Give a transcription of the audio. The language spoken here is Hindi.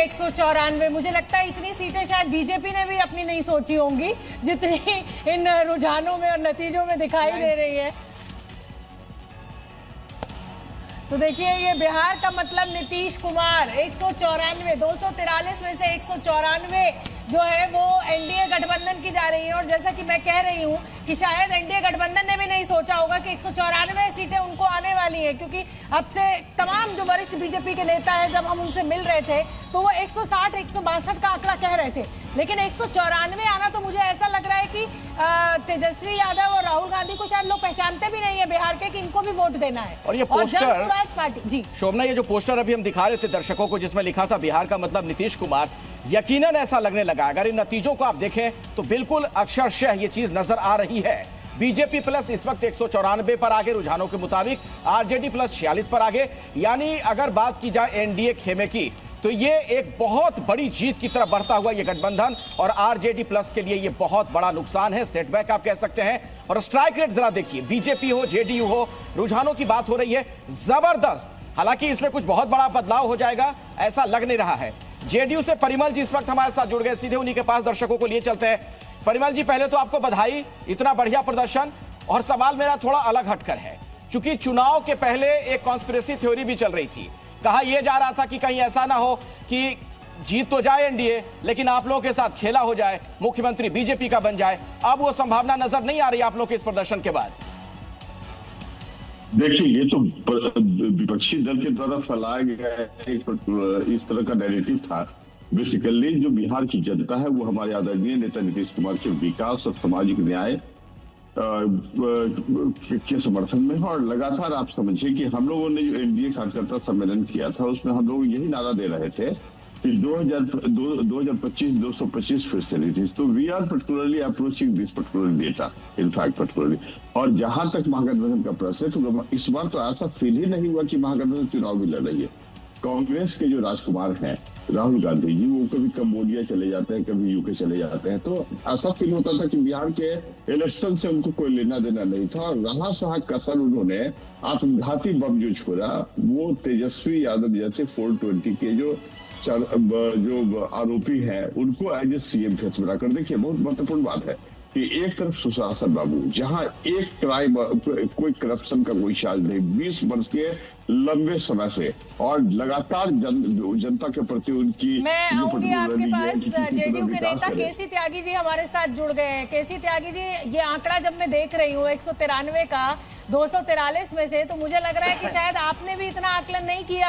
194। मुझे लगता है इतनी सीटें शायद बीजेपी ने भी अपनी नहीं सोची होंगी जितनी इन रुझानों में और नतीजों में दिखाई दे रही है। तो देखिए, ये बिहार का मतलब नीतीश कुमार 194, 243 में से 194 जो है वो एनडीए गठबंधन की जा रही है। और जैसा कि मैं कह रही हूँ कि शायद एनडीए गठबंधन ने भी नहीं सोचा होगा कि 194 सीटें उनको आने वाली हैं, क्योंकि अब से तमाम जो वरिष्ठ बीजेपी के नेता हैं, जब हम उनसे मिल रहे थे तो वो 160, 162 का आंकड़ा कह रहे थे, लेकिन 194 आना तो मुझे ऐसा लग रहा है कि तेजस्वी यादव और राहुल गांधी को शायद लोग पहचानते भी नहीं है बिहार के कि इनको भी वोट देना है। और ये पोस्टर पार्टी जी शोभना, ये जो पोस्टर अभी हम दिखा रहे थे दर्शकों को जिसमें लिखा था बिहार का मतलब नीतीश कुमार, यकीनन ऐसा लगने लगा। अगर इन नतीजों को आप देखें तो बिल्कुल अक्षरशः ये चीज नजर आ रही है। बीजेपी प्लस इस वक्त 194 पर आगे रुझानों के मुताबिक, आरजेडी प्लस 46 पर आगे। यानी अगर बात की जाए एनडीए खेमे की तो ये एक बहुत बड़ी जीत की तरफ बढ़ता हुआ ये गठबंधन, और आरजेडी प्लस के लिए ये बहुत बड़ा नुकसान है, सेटबैक आप कह सकते हैं। और स्ट्राइक रेट जरा देखिए, बीजेपी हो जेडीयू हो, रुझानों की बात हो रही है जबरदस्त। हालांकि इसमें कुछ बहुत बड़ा बदलाव हो जाएगा ऐसा लग नहीं रहा है। जेडीयू से परिमल जी इस वक्त हमारे साथ जुड़ गए, सीधे उन्हीं के पास दर्शकों को लिए चलते हैं। परिमल जी, पहले तो आपको बधाई, इतना बढ़िया प्रदर्शन। और सवाल मेरा थोड़ा अलग हटकर है, क्योंकि चुनाव के पहले एक कॉन्स्पिरेसी थ्योरी भी चल रही थी। कहा यह जा रहा था कि कहीं ऐसा ना हो कि जीत तो जाए एनडीए लेकिन आप लोगों के साथ खेला हो जाए, मुख्यमंत्री बीजेपी का बन जाए। अब वो संभावना नजर नहीं आ रही आप लोगों के इस प्रदर्शन के बाद। देखिए, ये तो विपक्षी दल के द्वारा फैलाया गया इस तरह का नैरेटिव था। बेसिकली जो बिहार की जनता है वो हमारे आदरणीय नेता नीतीश कुमार के विकास और सामाजिक न्याय के समर्थन में है। और लगातार आप समझिए कि हम लोगों ने जो एनडीए कार्यकर्ता सम्मेलन किया था उसमें हम लोग यही नारा दे रहे थे कि 2025 225 facilities, so we are particularly approaching this particular data, in fact particularly. और जहां तक महागठबंधन का प्रश्न है तो इस बार तो ऐसा फील ही नहीं हुआ कि महागठबंधन चुनाव भी लड़ रही है। कांग्रेस के जो राजकुमार हैं राहुल गांधी जी, वो कभी कंबोडिया चले जाते हैं, कभी यूके चले जाते हैं, तो ऐसा फील होता था कि बिहार के इलेक्शन से उनको कोई लेना देना नहीं था। और रहा सहा कसर उन्होंने आत्मघाती बम जो छोड़ा वो तेजस्वी यादव जैसे 420 के जो आरोपी हैं उनको एज ए सीएम फेस बनाकर। देखिए, बहुत महत्वपूर्ण बात है कि एक तरफ सुशासन बाबू, जहां एक क्राइम, कोई करप्शन का कोई चार्ज नहीं, 20 वर्ष के लंबे समय से, और लगातार जनता के प्रति उनकी। मैं आऊंगी आपके पास। जेडीयू के नेता केसी त्यागी जी हमारे साथ जुड़ गए हैं। केसी त्यागी जी, ये आंकड़ा जब मैं देख रही हूँ 193 का 243 में से, तो मुझे लग रहा है कि शायद आपने भी इतना आकलन नहीं किया